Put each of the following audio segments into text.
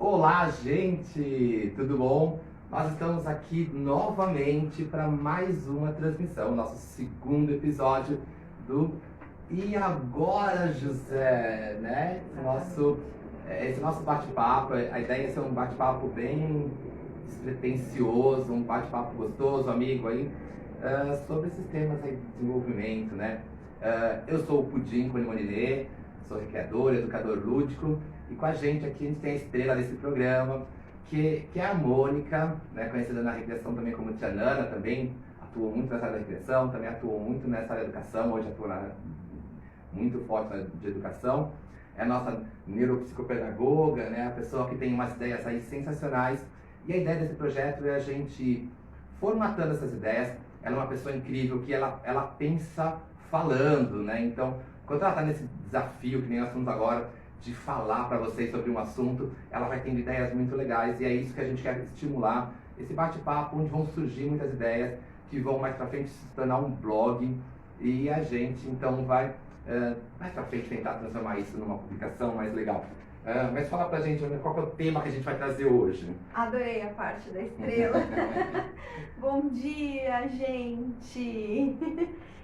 Olá, gente! Tudo bom? Nós estamos aqui novamente para mais uma transmissão, nosso segundo episódio do E Agora, José, né? Esse nosso bate-papo, a ideia é ser um bate-papo bem despretensioso, um bate-papo gostoso, amigo aí, sobre esses temas aí de desenvolvimento, né? Eu sou o Pudim com Limoninê, sou recreador, educador lúdico, e com a gente aqui a gente tem a estrela desse programa, que é a Mônica, né, conhecida na recreação também como Tia Nana, também atuou muito nessa área da recreação, também atuou muito nessa área da educação, hoje atua muito forte na de educação. É a nossa neuropsicopedagoga, né, a pessoa que tem umas ideias aí sensacionais, e a ideia desse projeto é a gente formatando essas ideias. Ela é uma pessoa incrível que ela pensa falando, né? Então, quando ela está nesse desafio, que nem nós estamos agora, de falar para vocês sobre um assunto, ela vai tendo ideias muito legais, e é isso que a gente quer estimular, esse bate-papo onde vão surgir muitas ideias que vão mais para frente se tornar um blog, e a gente então vai mais para frente tentar transformar isso numa publicação mais legal. Mas fala pra gente qual que é o tema que a gente vai trazer hoje. Adorei a parte da estrela. Bom dia, gente!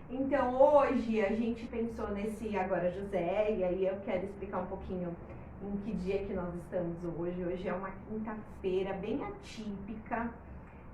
Então, hoje a gente pensou nesse Agora José, e aí eu quero explicar um pouquinho em que dia que nós estamos hoje. Hoje é uma quinta-feira bem atípica.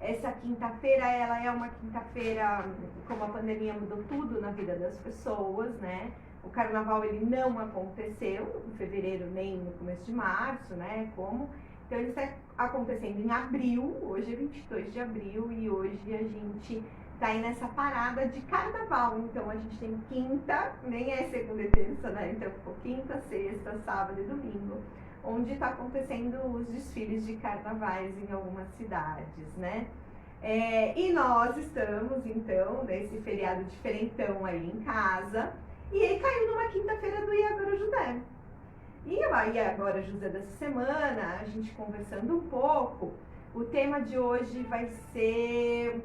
Essa quinta-feira, ela é uma quinta-feira, como a pandemia mudou tudo na vida das pessoas, né? O carnaval, ele não aconteceu em fevereiro nem no começo de março, né? Então, ele está acontecendo em abril, hoje é 22 de abril, e hoje a gente tá aí nessa parada de carnaval. Então, a gente tem quinta, nem é segunda e terça, né? Então, ficou quinta, sexta, sábado e domingo, onde está acontecendo os desfiles de carnavais em algumas cidades, né? E nós estamos, então, nesse feriado diferentão aí em casa, e ele caiu numa quinta-feira do E Agora José. E aí, agora, José, dessa semana, a gente conversando um pouco, o tema de hoje vai ser: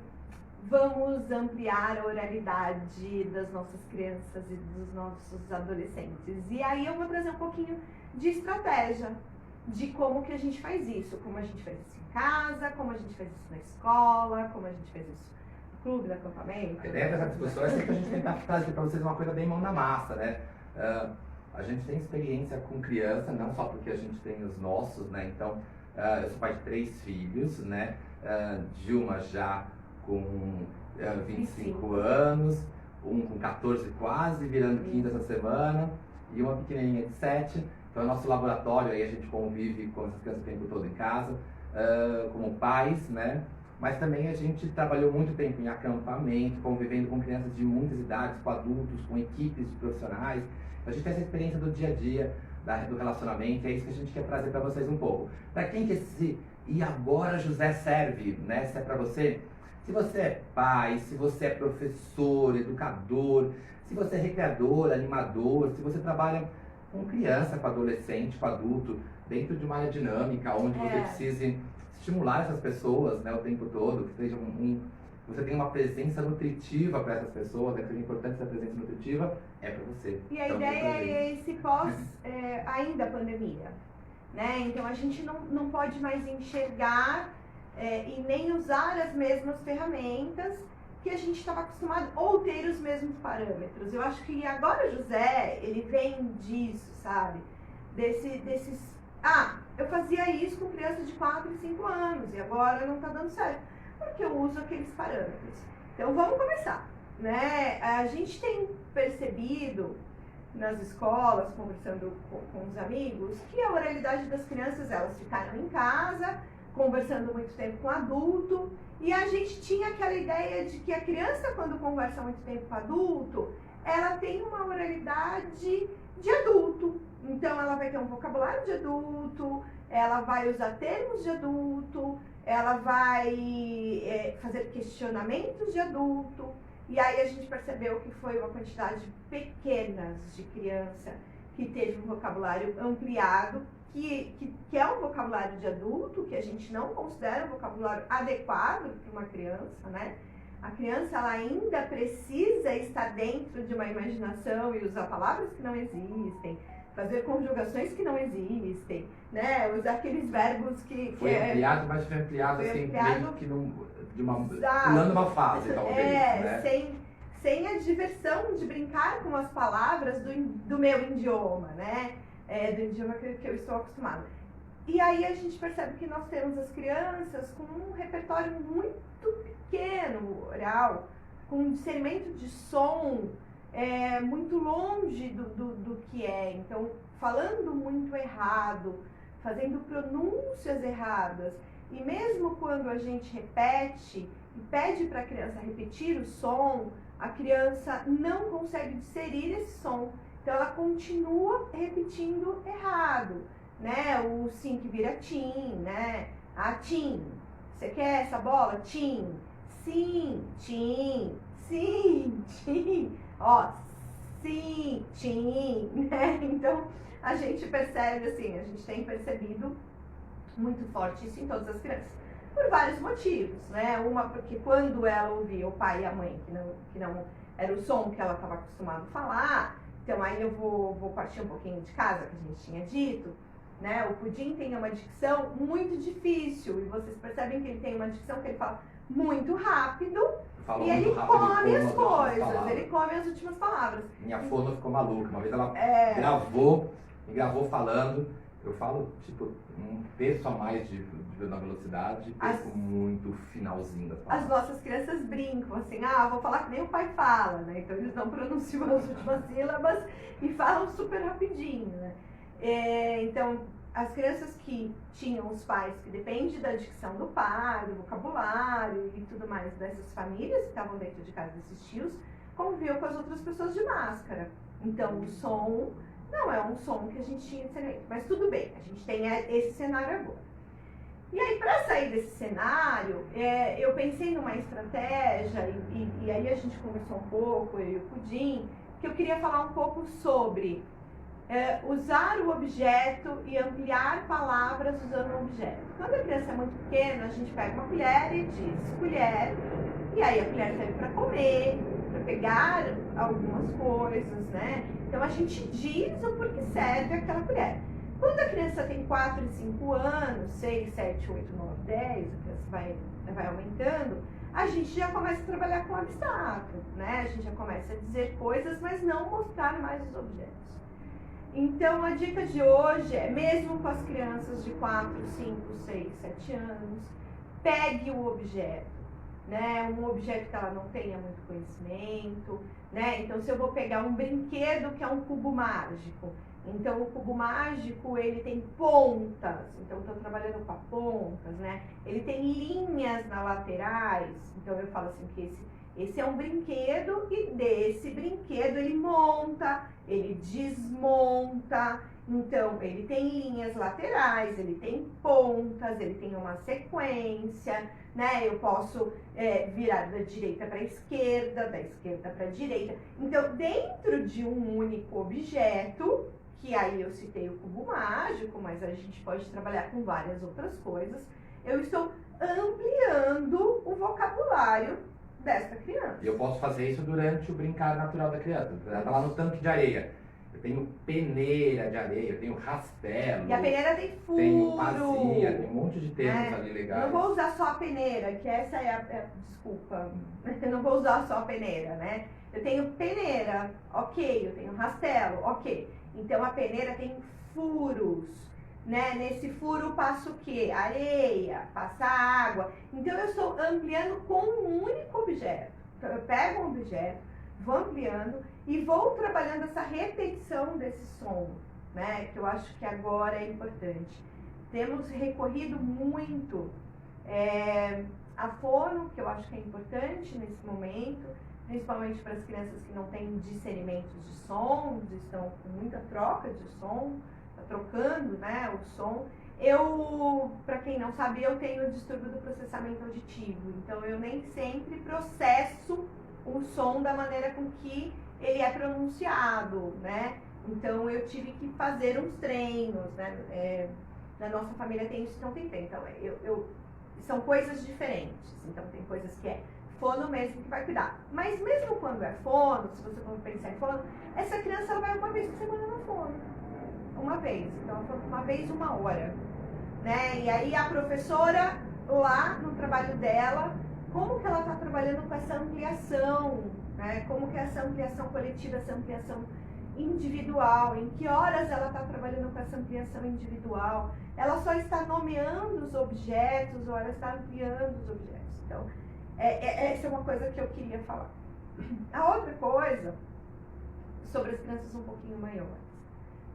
vamos ampliar a oralidade das nossas crianças e dos nossos adolescentes. E aí eu vou trazer um pouquinho de estratégia, de como que a gente faz isso, como a gente faz isso em casa, como a gente faz isso na escola, como a gente faz isso no clube, no acampamento. A ideia dessa discussão é sempre a gente tentar trazer para vocês uma coisa bem mão na massa, né? A gente tem experiência com criança, não só porque a gente tem os nossos, né? Então, eu sou pai de 3 filhos, né? Dilma já com 25 anos, um com 14 quase, virando 15 essa semana, e uma pequenininha de 7. Então, é nosso laboratório, aí a gente convive com essas crianças o tempo todo em casa, como pais, né? Mas também a gente trabalhou muito tempo em acampamento, convivendo com crianças de muitas idades, com adultos, com equipes de profissionais. A gente tem essa experiência do dia a dia, do relacionamento, e é isso que a gente quer trazer para vocês um pouco. Para quem que esse E Agora José serve, né? Se é para você, se você é pai, se você é professor, educador, se você é recreador, animador, se você trabalha com criança, com adolescente, com adulto, dentro de uma área dinâmica, onde você precise estimular essas pessoas, né, o tempo todo, que seja você tem uma presença nutritiva para essas pessoas, né, que seja importante essa presença nutritiva, é para você. E a ideia é esse ainda pandemia, né? Então a gente não pode mais enxergar e nem usar as mesmas ferramentas que a gente estava acostumado, ou ter os mesmos parâmetros. Eu acho que agora José, ele vem disso, sabe? Eu fazia isso com crianças de 4 e 5 anos e agora não está dando certo, porque eu uso aqueles parâmetros. Então vamos começar, né? A gente tem percebido nas escolas, conversando com os amigos, que a oralidade das crianças, elas ficaram em casa, conversando muito tempo com adulto, e a gente tinha aquela ideia de que a criança, quando conversa muito tempo com adulto, ela tem uma oralidade de adulto. Então ela vai ter um vocabulário de adulto, ela vai usar termos de adulto, ela vai fazer questionamentos de adulto. E aí a gente percebeu que foi uma quantidade pequena de criança que teve um vocabulário ampliado, que é um vocabulário de adulto, que a gente não considera um vocabulário adequado para uma criança, né? A criança, ela ainda precisa estar dentro de uma imaginação e usar palavras que não existem, fazer conjugações que não existem, né? Usar aqueles verbos que Foi ampliado, mas foi ampliado foi assim, ampliado, meio que pulando uma fase, talvez, né? Sem a diversão de brincar com as palavras do meu idioma, né? Do idioma que eu estou acostumada. E aí a gente percebe que nós temos as crianças com um repertório muito pequeno, oral, com um discernimento de som muito longe do que é. Então, falando muito errado, fazendo pronúncias erradas. E mesmo quando a gente repete e pede para a criança repetir o som, a criança não consegue discernir esse som. Então, ela continua repetindo errado, né? O sim que vira tim, né? A tim. Você quer essa bola? Tim. Sim, tim. Sim, tim. Ó, sim, tim, né? Então, a gente percebe assim, a gente tem percebido muito forte isso em todas as crianças. Por vários motivos, né? Uma, porque quando ela ouvia o pai e a mãe, que não era o som que ela estava acostumada a falar, então aí eu vou partir um pouquinho de casa, que a gente tinha dito, né? O Pudim tem uma dicção muito difícil, e vocês percebem que ele tem uma dicção que ele fala muito rápido, e ele come as coisas, ele come as últimas palavras. Minha fono ficou maluca, uma vez ela me gravou falando, eu falo tipo um terço a mais na velocidade, perco muito o finalzinho das palavras. As nossas crianças brincam assim, vou falar que nem o pai fala, né? Então eles não pronunciam as últimas sílabas e falam super rapidinho, né? Então, as crianças que tinham os pais que dependem da dicção do pai, do vocabulário e tudo mais dessas famílias que estavam dentro de casa desses tios, conviviam com as outras pessoas de máscara. Então, o som não é um som que a gente tinha discernimento, mas tudo bem, a gente tem esse cenário agora. E aí, para sair desse cenário, eu pensei numa estratégia, e aí a gente conversou um pouco, eu e o Pudim, que eu queria falar um pouco sobre usar o objeto e ampliar palavras usando o objeto. Quando a criança é muito pequena, a gente pega uma colher e diz colher, e aí a colher serve para comer, para pegar algumas coisas, né? Então a gente diz o porquê serve aquela colher. Quando a criança tem 4 e 5 anos, 6, 7, 8, 9, 10, a criança vai aumentando, a gente já começa a trabalhar com abstrato, né? A gente já começa a dizer coisas, mas não mostrar mais os objetos. Então, a dica de hoje é, mesmo com as crianças de 4, 5, 6, 7 anos, pegue o objeto, né? Um objeto que ela não tenha muito conhecimento, né? Então, se eu vou pegar um brinquedo que é um cubo mágico, então o cubo mágico, ele tem pontas, então estou trabalhando com as pontas, né? Ele tem linhas nas laterais, então eu falo assim que esse é um brinquedo e desse brinquedo ele monta, ele desmonta, então ele tem linhas laterais, ele tem pontas, ele tem uma sequência, né? Eu posso virar da direita para a esquerda, da esquerda para a direita. Então, dentro de um único objeto, que aí eu citei o cubo mágico, mas a gente pode trabalhar com várias outras coisas, eu estou ampliando o vocabulário desta criança. E eu posso fazer isso durante o brincar natural da criança. Ela tá lá no tanque de areia. Eu tenho peneira de areia, eu tenho rastelo. E a peneira tem furo. Tenho pazinha, tem um monte de termos ali legais. Eu não vou usar só a peneira, que essa desculpa. Eu não vou usar só a peneira, né? Eu tenho peneira, ok. Eu tenho rastelo, ok. Então a peneira tem furos, né? Nesse furo passa o quê? Areia, passa água. Então eu estou ampliando com um único objeto. Então eu pego um objeto, vou ampliando e vou trabalhando essa repetição desse som, né? Que eu acho que agora é importante. Temos recorrido muito a fono, que eu acho que é importante nesse momento, principalmente para as crianças que não têm discernimento de som, estão com muita troca de som, tá trocando, né, o som. Eu, para quem não sabe, eu tenho distúrbio do processamento auditivo, então eu nem sempre processo o som da maneira com que ele é pronunciado, né? Então eu tive que fazer uns treinos, né? Na nossa família tem isso, não tem tempo. Então são coisas diferentes. Então tem coisas que é fono mesmo que vai cuidar. Mas mesmo quando é fono, se você for pensar em fono, essa criança ela vai uma vez por semana na fono. uma vez. Então, foi uma vez, 1 hora. Né? E aí a professora, lá no trabalho dela, como que ela está trabalhando com essa ampliação, né? Como que é essa ampliação coletiva, essa ampliação individual, em que horas ela está trabalhando com essa ampliação individual, ela só está nomeando os objetos ou ela está ampliando os objetos. Então, essa é uma coisa que eu queria falar. A outra coisa, sobre as crianças um pouquinho maiores,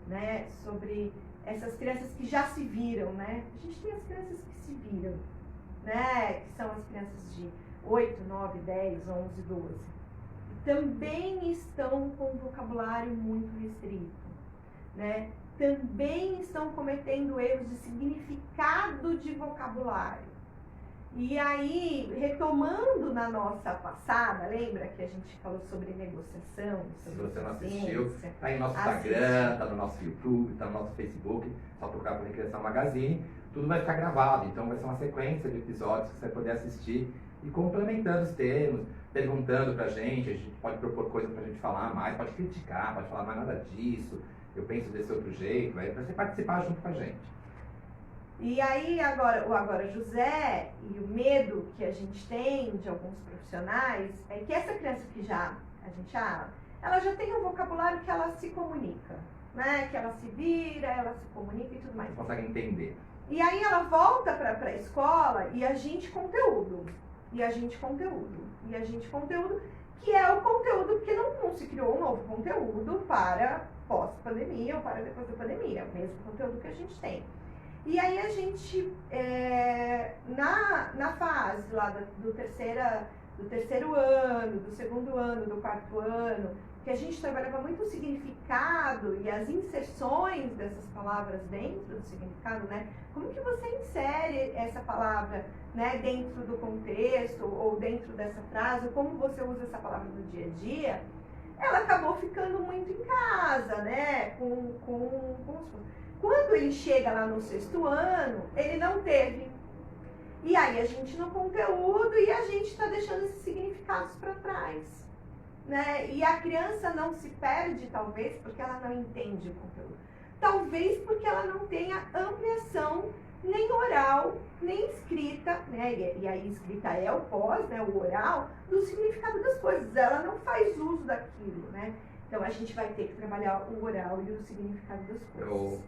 né? Sobre essas crianças que já se viram, né? A gente tem as crianças que se viram, né? Que são as crianças de 8, 9, 10, 11, 12. Também estão com um vocabulário muito restrito, né? Também estão cometendo erros de significado de vocabulário. E aí, retomando na nossa passada, lembra que a gente falou sobre negociação? Se você não assistiu, tá aí no nosso Instagram, tá no nosso YouTube, tá no nosso Facebook, só procurar por Recriação Magazine, tudo vai ficar gravado, então vai ser uma sequência de episódios que você vai poder assistir e complementando os termos, perguntando pra gente, a gente pode propor coisa pra gente falar mais, pode criticar, pode falar mais nada disso, eu penso desse outro jeito, vai pra você participar junto com a gente. E aí, agora José, e o medo que a gente tem de alguns profissionais, é que essa criança que ela já tem um vocabulário que ela se comunica, né? Que ela se vira, ela se comunica e tudo mais. Você consegue entender. E aí ela volta para a escola e a gente conteúdo, que é o conteúdo, porque não se criou um novo conteúdo para pós-pandemia ou para depois da pandemia, é o mesmo conteúdo que a gente tem. E aí a gente, na fase lá do terceiro ano, do segundo ano, do quarto ano, que a gente trabalhava muito o significado e as inserções dessas palavras dentro do significado, né? Como que você insere essa palavra, né, dentro do contexto ou dentro dessa frase, como você usa essa palavra no dia a dia, ela acabou ficando muito em casa, né? Quando ele chega lá no 6º ano, ele não teve. E aí a gente no conteúdo e a gente está deixando esses significados para trás. Né? E a criança não se perde, talvez, porque ela não entende o conteúdo. Talvez porque ela não tenha ampliação nem oral, nem escrita, né? E aí escrita é o pós, né? O oral, do significado das coisas. Ela não faz uso daquilo, né? Então a gente vai ter que trabalhar o oral e o significado das coisas.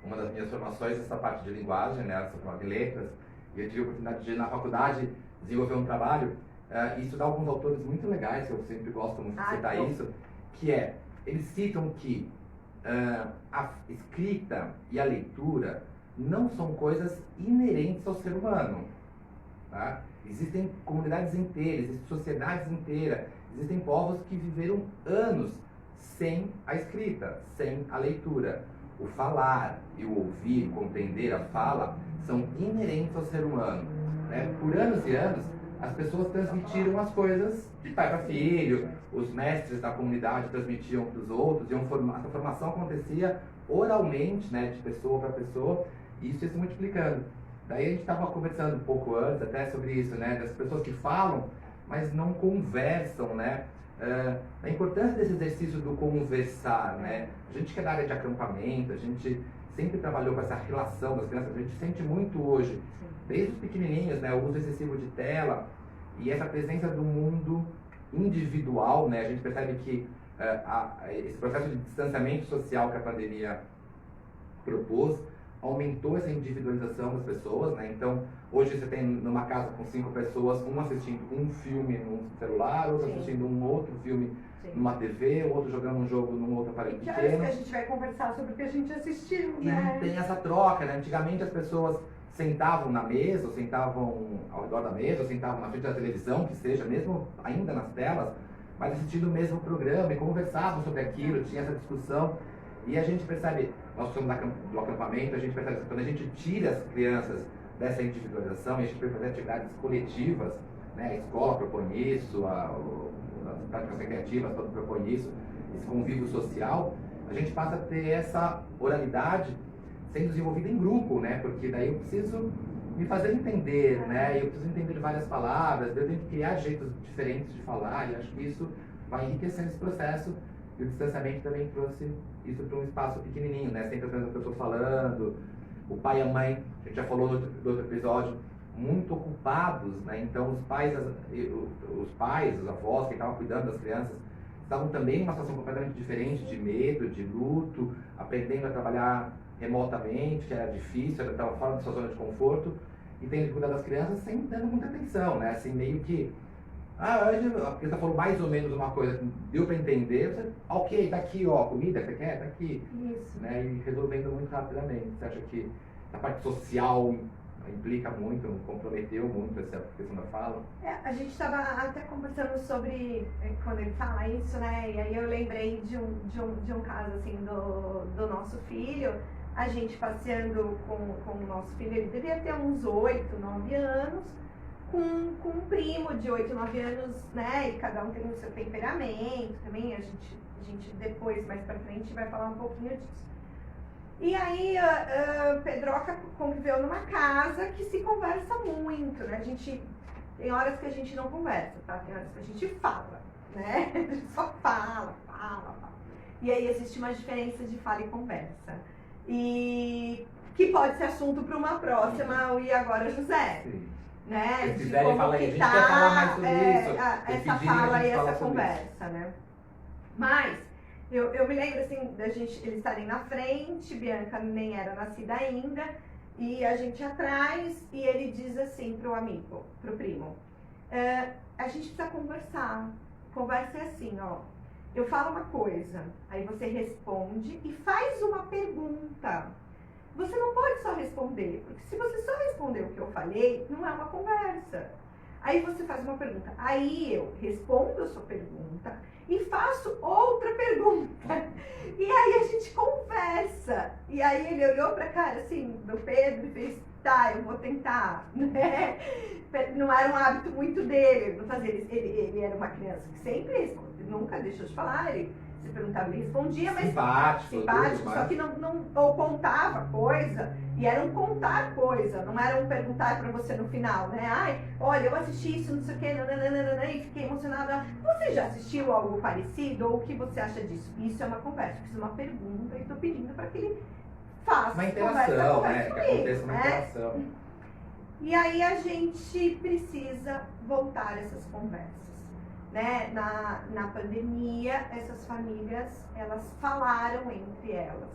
Uma das minhas formações, essa parte de linguagem, né? Essa parte de letras, e eu tive a oportunidade de, na faculdade, desenvolver um trabalho e estudar alguns autores muito legais, que eu sempre gosto muito de citar isso, que eles citam que a escrita e a leitura não são coisas inerentes ao ser humano. Tá? Existem comunidades inteiras, existem sociedades inteiras, existem povos que viveram anos sem a escrita, sem a leitura. O falar e o ouvir, compreender a fala, são inerentes ao ser humano. Né? Por anos e anos, as pessoas transmitiram as coisas de pai para filho, os mestres da comunidade transmitiam para os outros, e essa formação acontecia oralmente, né, de pessoa para pessoa, e isso ia se multiplicando. Daí a gente estava conversando um pouco antes até sobre isso, né, das pessoas que falam, mas não conversam, né? A importância desse exercício do conversar, né? A gente que é da área de acampamento, a gente sempre trabalhou com essa relação das crianças, a gente sente muito hoje, desde os pequenininhos, né? O uso excessivo de tela e essa presença do mundo individual, né? A gente percebe que esse processo de distanciamento social que a pandemia propôs aumentou essa individualização das pessoas, né? Então, hoje você tem numa casa com 5 pessoas, um assistindo um filme num celular, outro assistindo um outro filme numa TV, o outro jogando um jogo num outro aparelho pequeno. Que horas que a gente vai conversar sobre o que a gente assistiu, e né? E não tem essa troca, né? Antigamente as pessoas sentavam na mesa, ou sentavam ao redor da mesa, ou sentavam na frente da televisão, que seja, mesmo ainda nas telas, mas assistindo o mesmo programa e conversavam sobre aquilo, tinha essa discussão. E a gente percebe, nós somos do acampamento, a gente percebe que quando a gente tira as crianças dessa individualização e a gente vai fazer atividades coletivas, né, a escola propõe isso, as práticas recreativas todas propõem isso, esse convívio social, a gente passa a ter essa oralidade sendo desenvolvida em grupo, né, porque daí eu preciso me fazer entender, né, eu preciso entender várias palavras, eu tenho que criar jeitos diferentes de falar, e acho que isso vai enriquecendo esse processo, e o distanciamento também trouxe isso para um espaço pequenininho, né? Sempre as mesmas pessoas falando, o pai e a mãe, a gente já falou no outro episódio, muito ocupados, né? Então os pais, os avós que estavam cuidando das crianças, estavam também numa situação completamente diferente, de medo, de luto, aprendendo a trabalhar remotamente, que era difícil, ela estava fora da sua zona de conforto, e tendo que cuidar das crianças sem dando muita atenção, né? Assim, meio que, hoje a criança falou mais ou menos uma coisa que deu para entender, você, ok, tá aqui, ó, comida que você quer, tá aqui. Isso. Né? E resolvendo muito rapidamente. Você acha que a parte social implica muito, comprometeu muito essa questão da fala? A gente estava até conversando sobre quando ele fala isso, né? E aí eu lembrei de um caso assim do nosso filho, a gente passeando com o nosso filho, ele devia ter uns 8, 9 anos, com um primo de 8, 9 anos, né? E cada um tem o seu temperamento também, a gente depois, mais pra frente, vai falar um pouquinho disso. E aí, Pedroca conviveu numa casa que se conversa muito, né? Tem horas que a gente não conversa, tá? Tem horas que a gente fala, né? A gente só fala. E aí existe uma diferença de fala e conversa. E que pode ser assunto para uma próxima, o E Agora José. Sim. Né? Se quiserem falar aí, a gente quer falar mais sobre isso. Essa fala e essa conversa, né? Mas eu me lembro assim, eles estarem na frente, Bianca nem era nascida ainda, e a gente atrás, e ele diz assim pro amigo, pro primo, a gente precisa conversar. Conversa é assim, ó. Eu falo uma coisa, aí você responde e faz uma pergunta. Você não pode só responder, porque se você só responder o que eu falei, não é uma conversa. Aí você faz uma pergunta, aí eu respondo a sua pergunta e faço outra pergunta. E aí a gente conversa. E aí ele olhou pra cara assim, do Pedro e fez, tá, eu vou tentar, né? Não era um hábito muito dele, não fazer. Ele era uma criança que sempre responde, nunca deixou de falar, ele se perguntava, ele respondia, mas simpático, só que não ou contava coisa, e era um contar coisa, não era um perguntar pra você no final, né? Ai, olha, eu assisti isso, não sei o que, e fiquei emocionada. Você já assistiu algo parecido? Ou o que você acha disso? Isso é uma conversa, eu fiz uma pergunta e tô pedindo pra que ele faça uma interação, né? Comigo, que aconteça uma interação. E aí a gente precisa voltar a essas conversas. Né? Na pandemia, essas famílias, elas falaram entre elas.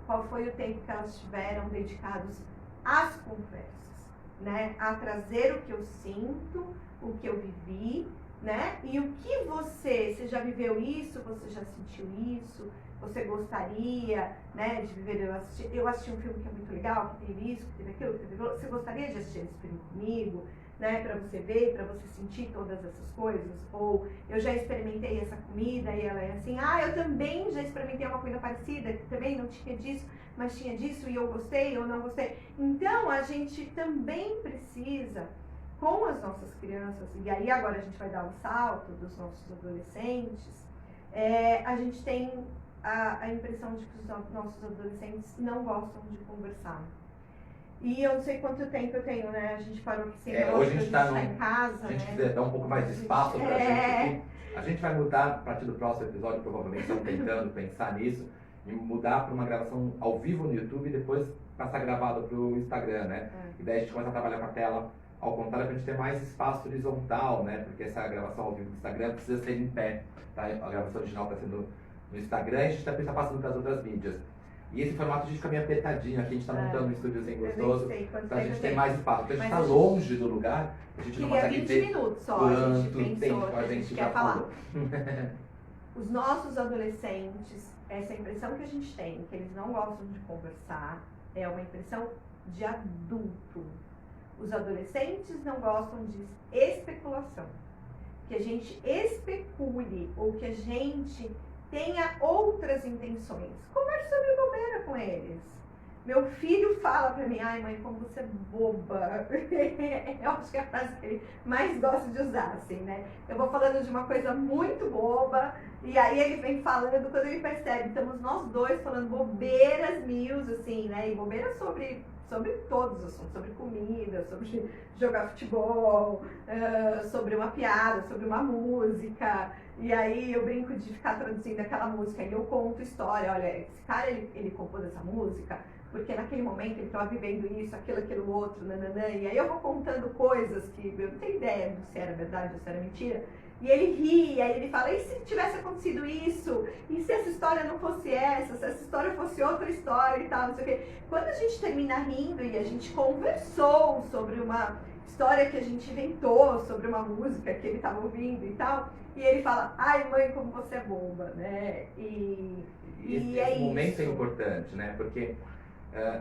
Qual foi o tempo que elas tiveram dedicados às conversas, né? A trazer o que eu sinto, o que eu vivi, né? E o que você já viveu isso, você já sentiu isso, você gostaria, né, de viver. Eu assisti um filme que é muito legal, que teve isso, que teve aquilo, que teve aquilo. Você gostaria de assistir esse filme comigo? Né, para você ver, para você sentir todas essas coisas, ou eu já experimentei essa comida e ela é assim, eu também já experimentei uma comida parecida, que também não tinha disso, mas tinha disso e eu gostei ou não gostei. Então a gente também precisa, com as nossas crianças, e aí agora a gente vai dar um salto dos nossos adolescentes, a gente tem a impressão de que os nossos adolescentes não gostam de conversar. E eu não sei quanto tempo eu tenho, né? A gente parou aqui sem hoje a gente tá em casa, a gente né? quiser dar um pouco mais de espaço pra gente aqui. A gente vai mudar, a partir do próximo episódio, provavelmente estamos tentando pensar nisso, e mudar para uma gravação ao vivo no YouTube e depois passar gravado pro Instagram, né? E daí a gente começa a trabalhar com a tela ao contrário, pra gente ter mais espaço horizontal, né? Porque essa gravação ao vivo do Instagram precisa ser em pé, tá? A gravação original está sendo no Instagram e a gente também está passando para as outras mídias. E esse formato a gente fica meio apertadinho, aqui a gente está montando um estúdiozinho gostoso, então a gente tem mais espaço. Porque a gente está longe do lugar, a gente não consegue 20 ter minutos só, quanto tempo a gente quer já falar. falou. Os nossos adolescentes, essa impressão que a gente tem, que eles não gostam de conversar, é uma impressão de adulto. Os adolescentes não gostam de especulação. Que a gente especule ou que a gente tenha outras intenções. Converse sobre bobeira com eles. Meu filho fala pra mim, ai mãe, como você é boba. Eu acho que é a frase que ele mais gosta de usar, assim, né? Eu vou falando de uma coisa muito boba, e aí ele vem falando, quando ele percebe, estamos nós dois falando bobeiras mil, assim, né? E bobeiras sobre todos os assuntos, sobre comida, sobre jogar futebol, sobre uma piada, sobre uma música. E aí eu brinco de ficar traduzindo aquela música e eu conto história, olha, esse cara ele compôs essa música porque naquele momento ele estava vivendo isso, aquilo outro, nananã, e aí eu vou contando coisas que eu não tenho ideia se era verdade ou se era mentira, e ele ri, e aí ele fala, e se tivesse acontecido isso? E se essa história não fosse essa? Se essa história fosse outra história e tal, não sei o quê. Quando a gente termina rindo e a gente conversou sobre uma história que a gente inventou, sobre uma música que ele estava ouvindo e tal, e ele fala, ai mãe, como você é boba, né? E esse momento é importante, né? Porque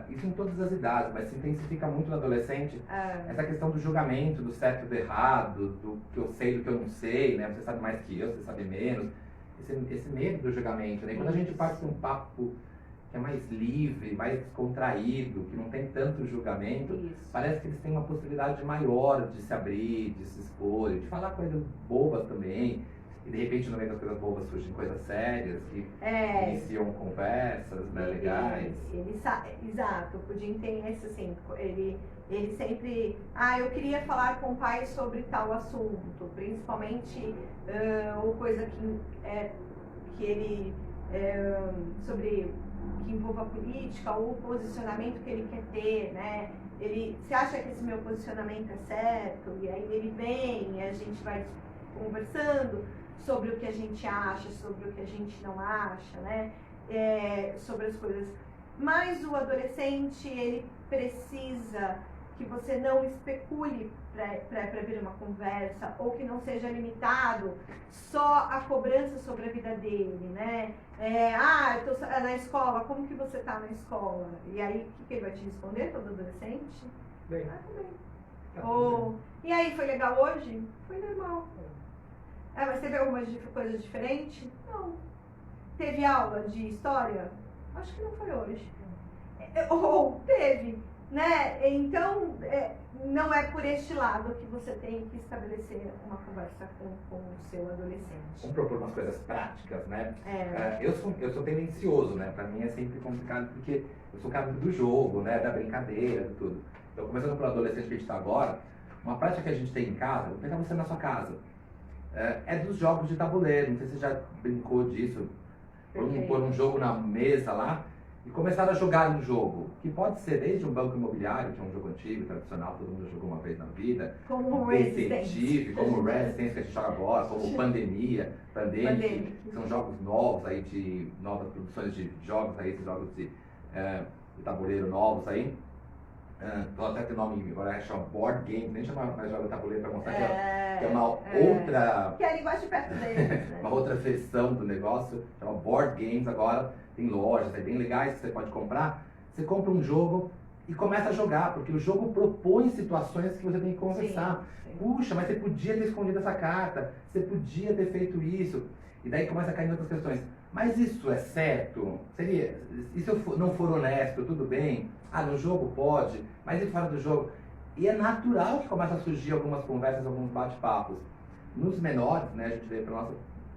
isso em todas as idades, mas se intensifica muito no adolescente, essa questão do julgamento, do certo e do errado, do que eu sei, do que eu não sei, né? Você sabe mais que eu, você sabe menos. Esse medo do julgamento, né? Quando a gente parte de um papo que é mais livre, mais descontraído, que não tem tanto julgamento, parece que eles têm uma possibilidade maior de se abrir, de se expor, de falar coisas bobas também. E de repente no meio das coisas bobas surgem coisas sérias que iniciam conversas, né, legais. Exato, o Pudim tem esse assim, ele sempre, eu queria falar com o pai sobre tal assunto, principalmente ou coisa que ele sobre que envolva política ou o posicionamento que ele quer ter, né? Você acha que esse meu posicionamento é certo? E aí ele vem e a gente vai conversando sobre o que a gente acha, sobre o que a gente não acha, né? Sobre as coisas. Mas o adolescente, ele precisa que você não especule para abrir uma conversa, ou que não seja limitado só a cobrança sobre a vida dele, né? Eu tô na escola, como que você tá na escola? E aí, o que ele vai te responder, todo adolescente? Bem. Ou, e aí, foi legal hoje? Foi normal. Mas teve algumas coisas diferentes? Não. Teve aula de história? Acho que não foi hoje. Ou teve, né? Então, não é por este lado que você tem que estabelecer uma conversa com o seu adolescente. Vamos propor umas coisas práticas, né? Eu sou tendencioso, né? Pra mim é sempre complicado porque eu sou cara do jogo, né? Da brincadeira, de tudo. Então, começando pelo adolescente que a gente tá agora, uma prática que a gente tem em casa, vou pegar você na sua casa. É dos jogos de tabuleiro, não sei se você já brincou disso, pôr um jogo na mesa lá e começar a jogar um jogo, que pode ser desde um banco imobiliário, que é um jogo antigo, tradicional, todo mundo jogou uma vez na vida, como detetive, como Resistance que a gente joga agora, como Pandemia, Pandemic, são jogos novos aí, de novas produções de jogos aí, esses jogos de tabuleiro novos aí. Então até tem nome agora, chama board game, nem chama mais jogo de tabuleiro para mostrar que é uma outra. Que é a linguagem perto deles, né? Uma outra versão do negócio, chama board games agora, tem lojas bem legais que você pode comprar. Você compra um jogo e começa a jogar, porque o jogo propõe situações que você tem que conversar. Sim. Puxa, mas você podia ter escondido essa carta, você podia ter feito isso. E daí começa a cair em outras questões. Mas isso é certo? E se eu não for honesto, tudo bem? No jogo pode, mas e fora do jogo? E é natural que começa a surgir algumas conversas, alguns bate-papos. Nos menores, né, a gente vê para nossa,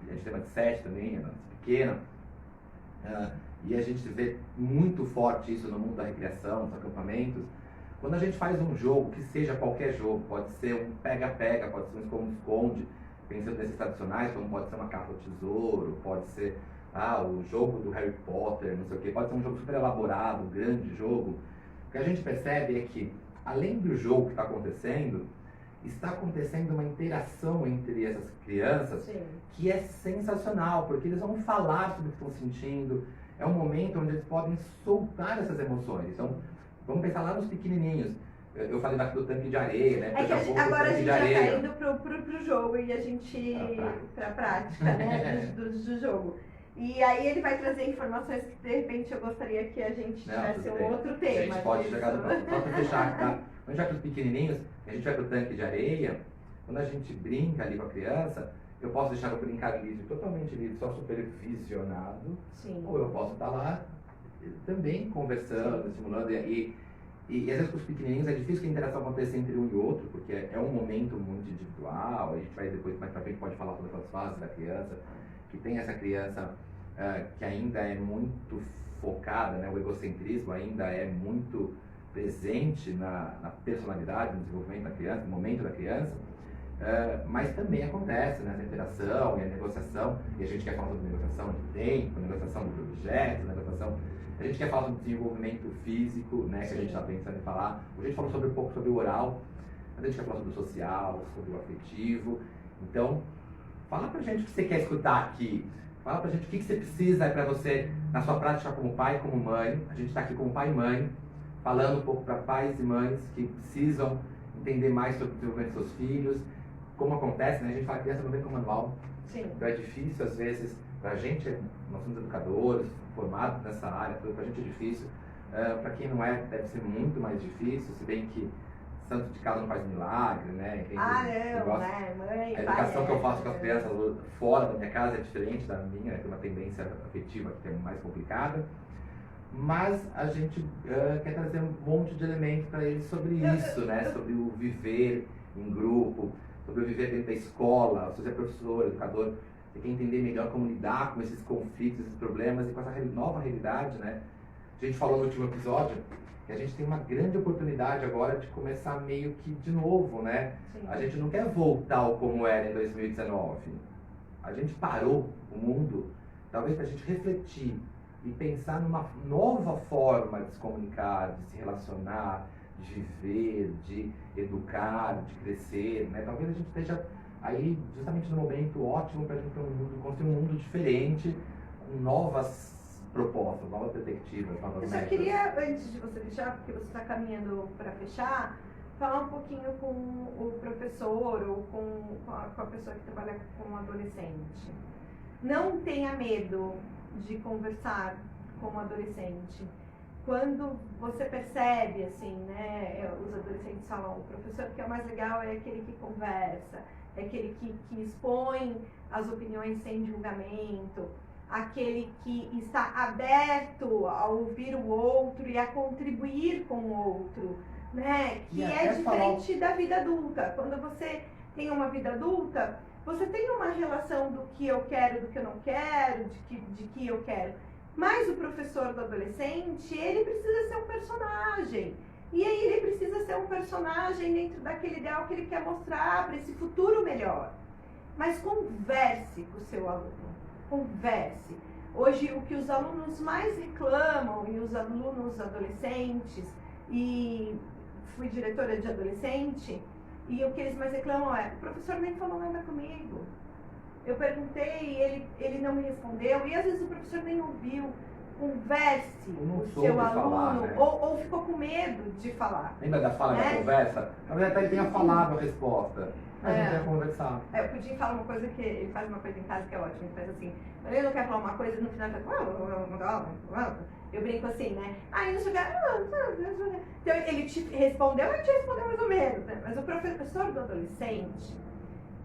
a gente tem uma de 7 também, a nossa pequena, e a gente vê muito forte isso no mundo da recreação, dos acampamentos. Quando a gente faz um jogo, que seja qualquer jogo, pode ser um pega-pega, pode ser um esconde-esconde, pensando nesses tradicionais, como pode ser uma caça ao tesouro, pode ser o jogo do Harry Potter, não sei o que, pode ser um jogo super elaborado, um grande jogo. O que a gente percebe é que, além do jogo que está acontecendo uma interação entre essas crianças. Sim. Que é sensacional, porque eles vão falar sobre o que estão sentindo, é um momento onde eles podem soltar essas emoções. Então, vamos pensar lá nos pequenininhos. Eu falei do tanque de areia, né? Agora a gente já está indo pro jogo e a gente para a prática, né? do jogo. E aí ele vai trazer informações que de repente eu gostaria que a gente tivesse um outro tema. A gente pode chegar no próximo. Só para fechar, tá? Quando a gente vai para os pequenininhos, a gente vai para o tanque de areia, quando a gente brinca ali com a criança, eu posso deixar o brincar livre, totalmente livre, só supervisionado. Sim. Ou eu posso estar lá também conversando, estimulando, e às vezes com os pequenininhos é difícil que a interação aconteça entre um e outro, porque é um momento muito individual, a gente vai depois, mais pra frente, pode falar sobre as fases da criança, que tem essa criança que ainda é muito focada, né, o egocentrismo ainda é muito presente na personalidade, no desenvolvimento da criança, no momento da criança, mas também acontece nessa interação e a negociação, e a gente quer falar sobre negociação de tempo, negociação de objetos, negociação... A gente quer falar sobre desenvolvimento físico, né, que a gente está pensando em falar. Hoje a gente falou um pouco sobre o oral, mas a gente quer falar sobre o social, sobre o afetivo. Então, fala pra gente o que você quer escutar aqui. Fala pra gente o que você precisa para você, na sua prática como pai e como mãe. A gente está aqui como pai e mãe, falando um pouco para pais e mães que precisam entender mais sobre o desenvolvimento dos seus filhos, como acontece, né? A gente fala que criança não vem com manual. Sim. Então é difícil, às vezes, pra gente, nós somos educadores, formados nessa área, pra gente é difícil. Para quem não é, deve ser muito mais difícil, se bem que santo de casa não faz milagre, né? Não, né? Mãe, a educação que eu faço com as crianças fora da minha casa é diferente da minha, tem uma tendência afetiva que é mais complicada. Mas a gente quer trazer um monte de elementos para eles sobre isso, né? Sobre o viver em grupo, sobre o viver dentro da escola. Se você é professor, educador, você quer entender melhor como lidar com esses conflitos, esses problemas e com essa nova realidade, né? A gente falou no último episódio que a gente tem uma grande oportunidade agora de começar meio que de novo, né? Sim. A gente não quer voltar ao como era em 2019. A gente parou o mundo, talvez para a gente refletir e pensar numa nova forma de se comunicar, de se relacionar, de viver, de educar, de crescer, né? Talvez a gente esteja aí justamente no momento ótimo para a gente construir um mundo diferente, com novas propostas, novas perspectivas, novas metas. Eu só queria, antes de você fechar, porque você está caminhando para fechar, falar um pouquinho com o professor ou com a pessoa que trabalha com o adolescente. Não tenha medo de conversar com o adolescente. Quando você percebe, assim, né, os adolescentes falam, o professor que é o mais legal é aquele que conversa, é aquele que expõe as opiniões sem julgamento, aquele que está aberto a ouvir o outro e a contribuir com o outro, né? Que é diferente da vida adulta. Quando você tem uma vida adulta, você tem uma relação do que eu quero, do que eu não quero, de que eu quero. Mas o professor do adolescente, ele precisa ser um personagem. E aí ele precisa ser um personagem dentro daquele ideal que ele quer mostrar para esse futuro melhor. Mas converse com o seu aluno. Converse. Hoje, o que os alunos mais reclamam, e os alunos adolescentes, e fui diretora de adolescente, e o que eles mais reclamam é, o professor nem falou nada comigo. Eu perguntei, ele não me respondeu, e às vezes o professor nem ouviu. Converse o seu aluno, falar, né? ou ficou com medo de falar. Lembra da fala da conversa? Talvez até ele tenha falado a resposta, mas não tenha conversado. O Pudim fala uma coisa que ele faz uma coisa em casa que é ótima, ele faz assim, ele não quer falar uma coisa, no final ele fala, eu brinco assim, né? Aí não chega, então ele te respondeu, ele te respondeu mais ou menos, né? Mas o professor do adolescente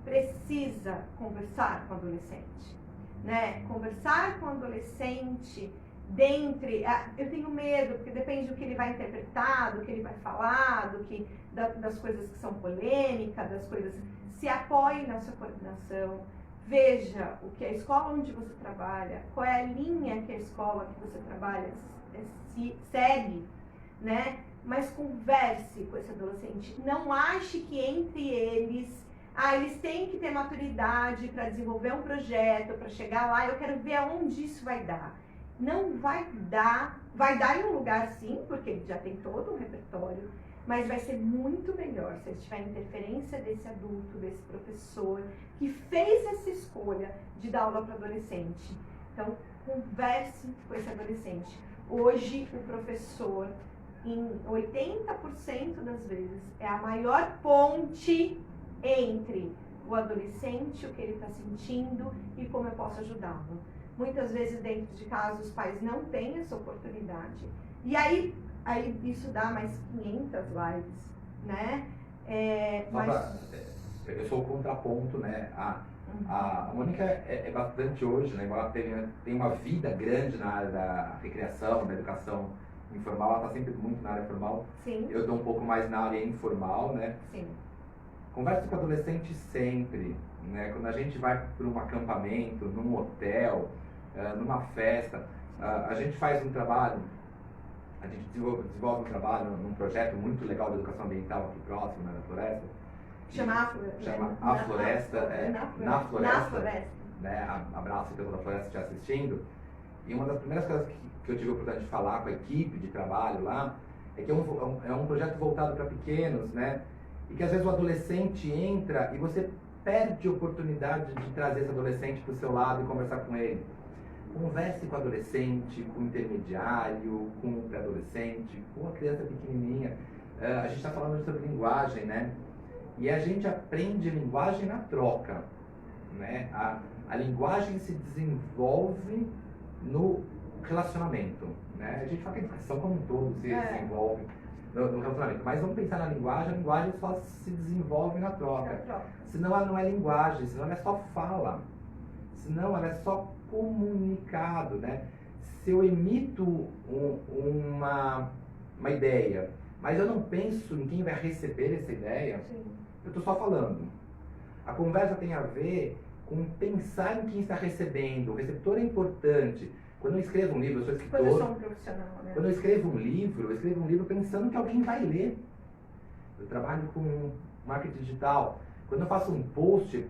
precisa conversar com o adolescente, né? Conversar com o adolescente dentre, eu tenho medo, porque depende do que ele vai interpretar, do que ele vai falar, das coisas que são polêmicas, das coisas, se apoie na sua coordenação, veja o que a escola onde você trabalha, qual é a linha que a escola que você trabalha segue, né? Mas converse com esse adolescente, não ache que entre eles têm que ter maturidade para desenvolver um projeto, para chegar lá, eu quero ver aonde isso vai dar. Não vai dar em um lugar sim, porque ele já tem todo um repertório, mas vai ser muito melhor se ele tiver a interferência desse adulto, desse professor, que fez essa escolha de dar aula para adolescente. Então, converse com esse adolescente. Hoje, o professor, em 80% das vezes, é a maior ponte entre o adolescente, o que ele está sentindo e como eu posso ajudá-lo. Muitas vezes, dentro de casa, os pais não têm essa oportunidade. E aí isso dá mais 500 lives, né? Eu sou o contraponto, né? A Mônica é bastante hoje, né? Ela tem uma vida grande na área da recreação, da educação informal, ela está sempre muito na área formal. Sim. Eu estou um pouco mais na área informal, né? Sim. Converso com adolescente sempre, né? Quando a gente vai para um acampamento, num hotel, numa festa, a gente faz um trabalho, a gente desenvolve um trabalho num projeto muito legal de educação ambiental aqui próximo, né, na floresta. Chama A Floresta, na Floresta. Né? Abraço pela Floresta te assistindo. E uma das primeiras coisas que eu tive a oportunidade de falar com a equipe de trabalho lá é que é um projeto voltado para pequenos, né? E que às vezes o adolescente entra e você perde a oportunidade de trazer esse adolescente para o seu lado e conversar com ele. Converse com o adolescente, com o intermediário, com o pré-adolescente, com a criança pequenininha. A gente está falando sobre linguagem, né? E a gente aprende linguagem na troca, né? A linguagem se desenvolve no relacionamento, né? A gente fala que a educação como um todo se desenvolve no relacionamento, mas vamos pensar na linguagem, a linguagem só se desenvolve na troca. Senão ela não é linguagem, senão ela é só fala, senão ela é só comunicado, né? Se eu emito uma ideia, mas eu não penso em quem vai receber essa ideia, eu estou só falando. A conversa tem a ver com pensar em quem está recebendo. O receptor é importante. Quando eu escrevo um livro, eu sou escritor. Quando eu sou um profissional, né? Quando eu escrevo um livro pensando que alguém vai ler. Eu trabalho com marketing digital. Quando eu faço um post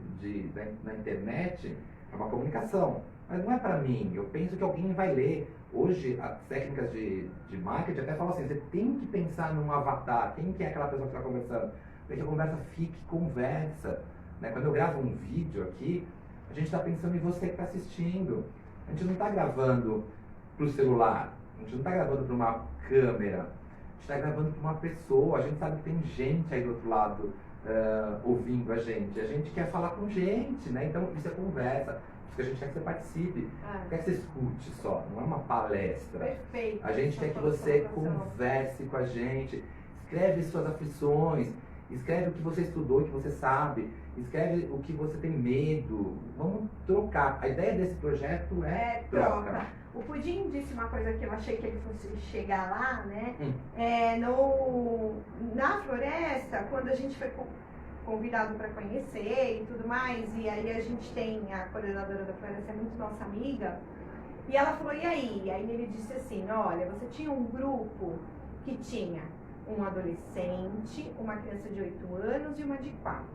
na internet, é uma comunicação. Mas não é para mim. Eu penso que alguém vai ler. Hoje, as técnicas de marketing até falam assim, você tem que pensar num avatar. Quem que é aquela pessoa que está conversando? Para que a conversa fique conversa. Né? Quando eu gravo um vídeo aqui, a gente está pensando em você que está assistindo. A gente não está gravando para o celular, a gente não está gravando para uma câmera, a gente está gravando para uma pessoa. A gente sabe que tem gente aí do outro lado ouvindo a gente quer falar com gente, né? Então isso é conversa, isso que a gente quer que você participe, quer que você escute só, não é uma palestra. Perfeito. A gente quer que você converse com a gente, escreve suas aflições, escreve o que você estudou, o que você sabe, escreve o que você tem medo. Vamos trocar. A ideia desse projeto é troca. O Pudim disse uma coisa que eu achei que ele fosse chegar lá, né? Na floresta, quando a gente foi convidado para conhecer e tudo mais, e aí a gente tem a coordenadora da floresta, é muito nossa amiga, e ela falou, e aí? E aí ele disse assim, olha, você tinha um grupo que tinha um adolescente, uma criança de 8 anos e uma de 4.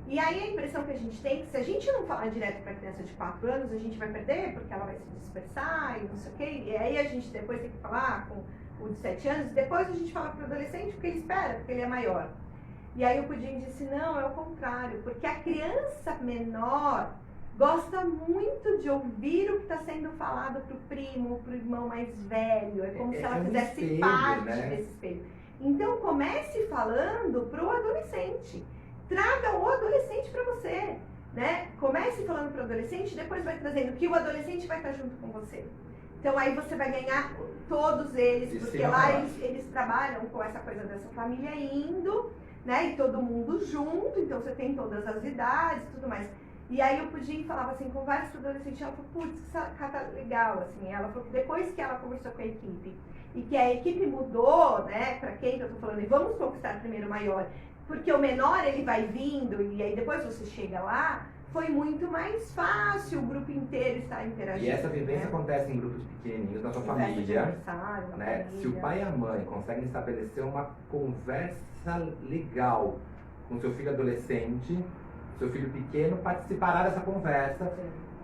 E aí a impressão que a gente tem é que se a gente não falar direto para a criança de 4 anos, a gente vai perder, porque ela vai se dispersar e não sei o quê. E aí a gente depois tem que falar com o de 7 anos, depois a gente fala para o adolescente porque ele espera, porque ele é maior. E aí o Pudim disse, não, é o contrário, porque a criança menor gosta muito de ouvir o que está sendo falado para o primo, para o irmão mais velho. É como se ela fizesse espelho, parte né? desse espelho. Então comece falando para o adolescente. Traga o adolescente para você, né? Comece falando para o adolescente, depois vai trazendo que o adolescente vai estar junto com você. Então aí você vai ganhar todos eles, porque lá eles trabalham com essa coisa dessa família indo, né? E todo mundo junto, então você tem todas as idades e tudo mais. E aí o Pudim falava assim, com vários adolescentes, ela falou, putz, que tá legal, assim. Ela falou que depois que ela conversou com a equipe, e que a equipe mudou, né, para quem que eu tô falando, e vamos conquistar primeiro o maior, porque o menor ele vai vindo, e aí depois você chega lá, foi muito mais fácil o grupo inteiro estar interagindo. E essa vivência acontece em grupos pequenininhos na sua família, né? Se o pai e a mãe conseguem estabelecer uma conversa legal com seu filho adolescente, seu filho pequeno participará dessa conversa.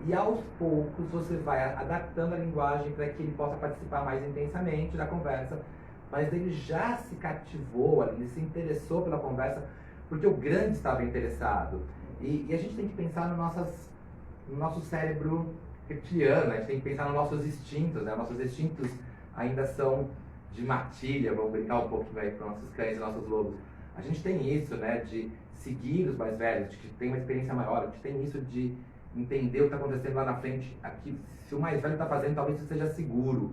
E aos poucos você vai adaptando a linguagem para que ele possa participar mais intensamente da conversa, mas ele já se cativou, ele se interessou pela conversa porque o grande estava interessado. E a gente tem que pensar no nosso cérebro reptiliano, a gente tem que pensar nos nossos instintos, né? Nossos instintos ainda são de matilha, vamos brincar um pouquinho aí para nossos cães e nossos lobos. A gente tem isso, né, de seguir os mais velhos, de que tem uma experiência maior, a gente tem isso de entender o que está acontecendo lá na frente. Aqui, se o mais velho está fazendo, talvez isso seja seguro,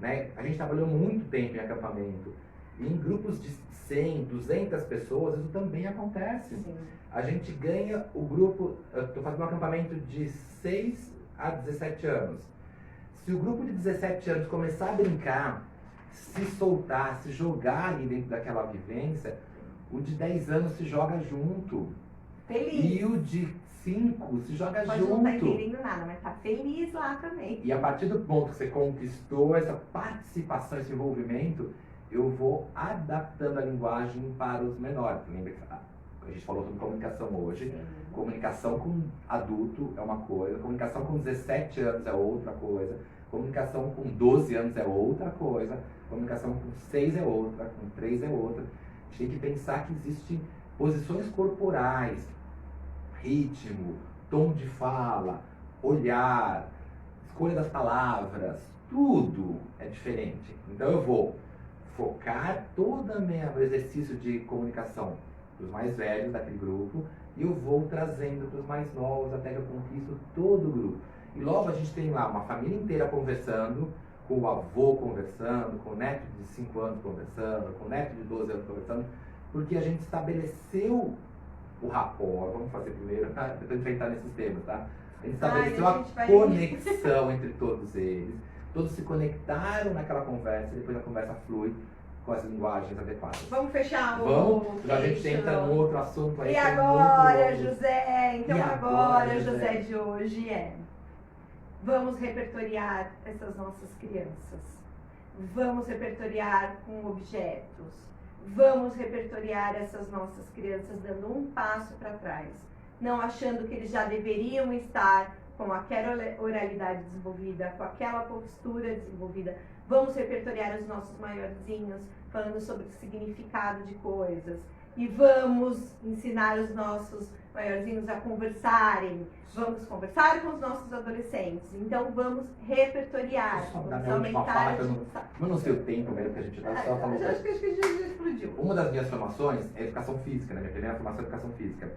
né? A gente trabalhou muito tempo em acampamento E em grupos de 100, 200 pessoas, isso também acontece. Sim. A gente ganha o grupo, eu estou fazendo um acampamento de 6 a 17 anos. Se o grupo de 17 anos começar a brincar, se soltar, se jogar ali dentro daquela vivência, o de 10 anos se joga junto. Feliz. E o de 5 se joga Pode junto. não tá entendendo nada, mas tá feliz lá também. E a partir do ponto que você conquistou essa participação, esse envolvimento, eu vou adaptando a linguagem para os menores. Lembra que a gente falou sobre comunicação hoje. Sim. Comunicação com adulto é uma coisa, comunicação com 17 anos é outra coisa, comunicação com 12 anos é outra coisa, comunicação com 6 é outra, com 3 é outra. A gente tem que pensar que existem posições corporais, ritmo, tom de fala, olhar, escolha das palavras, tudo é diferente. Então eu vou focar todo o meu exercício de comunicação para os mais velhos daquele grupo e eu vou trazendo para os mais novos até que eu conquisto todo o grupo. E logo a gente tem lá uma família inteira conversando, com o avô conversando, com o neto de 5 anos conversando, com o neto de 12 anos conversando, porque a gente estabeleceu o rapport, vamos fazer primeiro, tá? Eu estou enfrentando esses temas, tá? A gente estabeleceu a conexão entre todos eles, todos se conectaram naquela conversa e depois a conversa flui com as linguagens adequadas. Vamos fechar o Vamos, a gente entra num outro assunto aí. E agora, José? Então E agora, José de hoje vamos repertoriar essas nossas crianças. Vamos repertoriar com objetos. Vamos repertoriar essas nossas crianças dando um passo para trás. Não achando que eles já deveriam estar com aquela oralidade desenvolvida, com aquela postura desenvolvida. Vamos repertoriar os nossos maiorzinhos, falando sobre o significado de coisas. E vamos ensinar os nossos maiorzinhos a conversarem. Vamos conversar com os nossos adolescentes. Então vamos repertoriar. Vamos aumentar a discussão. Eu não sei o tempo mesmo que a gente vai só falando. Acho que a gente já explodiu. Uma das minhas formações é educação física, né? Minha primeira formação é educação física.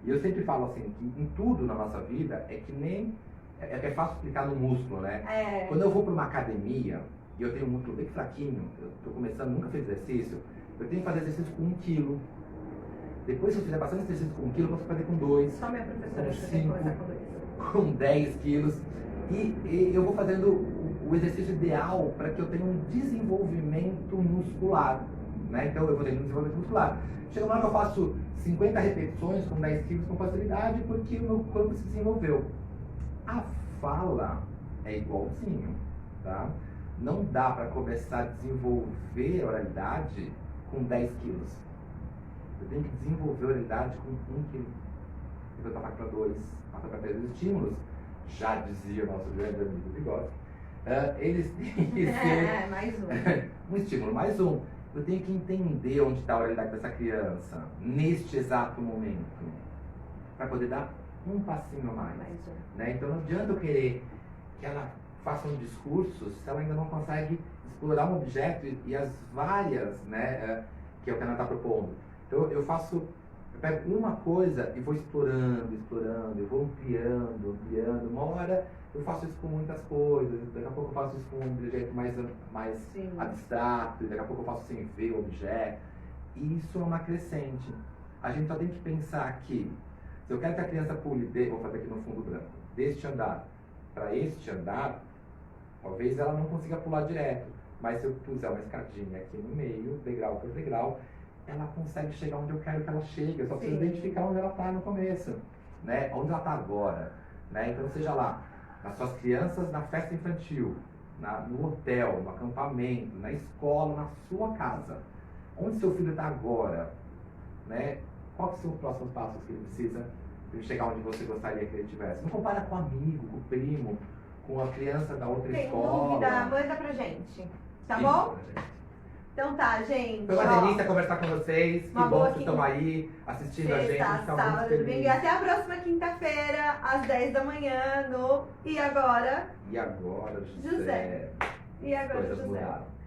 E eu sempre falo assim, que em tudo na nossa vida é que nem... É fácil explicar no músculo, né? Quando eu vou para uma academia e eu tenho um músculo bem fraquinho, eu estou começando, nunca fiz exercício, eu tenho que fazer exercício com 1 quilo. Depois, se eu fizer bastante exercício com 1 quilo, eu posso fazer com 2. Só minha professora com já tem 5, coisa com 2. com 10 quilos. E eu vou fazendo o exercício ideal para que eu tenha um desenvolvimento muscular. Né? Então, eu vou tendo um desenvolvimento muscular. Chega uma hora que eu faço 50 repetições com 10 quilos com facilidade porque o meu corpo se desenvolveu. A fala é igualzinho, tá? Não dá para começar a desenvolver a oralidade com 10 quilos. Eu tenho que desenvolver a oralidade com 1 quilo. Depois eu para 2, para 3 estímulos. Já dizia o nosso grande amigo Bigode. Eles têm que ser mais um estímulo, mais um. Eu tenho que entender onde está a oralidade dessa criança, neste exato momento, para poder dar um passinho a mais. Né? Então não adianta eu querer que ela faça um discurso se ela ainda não consegue explorar um objeto e as várias, né, que é o que ela está propondo. Então eu pego uma coisa e vou explorando, eu vou ampliando. Uma hora eu faço isso com muitas coisas, daqui a pouco eu faço isso com um jeito mais abstrato, daqui a pouco eu faço sem ver o objeto. E isso é uma crescente. A gente só tem que pensar que, se eu quero que a criança pule, vou fazer aqui no fundo branco, deste andar para este andar, talvez ela não consiga pular direto. Mas se eu puser uma escadinha aqui no meio, degrau por degrau, ela consegue chegar onde eu quero que ela chegue. Eu só preciso identificar onde ela está no começo, né? Onde ela está agora. Né? Então, seja lá, nas suas crianças, na festa infantil, no hotel, no acampamento, na escola, na sua casa. Onde seu filho está agora? Né? Quais são os próximos passos que ele precisa para chegar onde você gostaria que ele estivesse? Não compara com o amigo, com o primo, com a criança da outra escola. Tem dúvida? Manda pra gente. Tá bom? Então tá, gente. Foi uma delícia conversar com vocês. Que bom que vocês estão aí assistindo a gente. Sexta, sábado, domingo. E até a próxima quinta-feira, às 10 da manhã, no E Agora? E agora, José. E agora, coisas José. mudaram.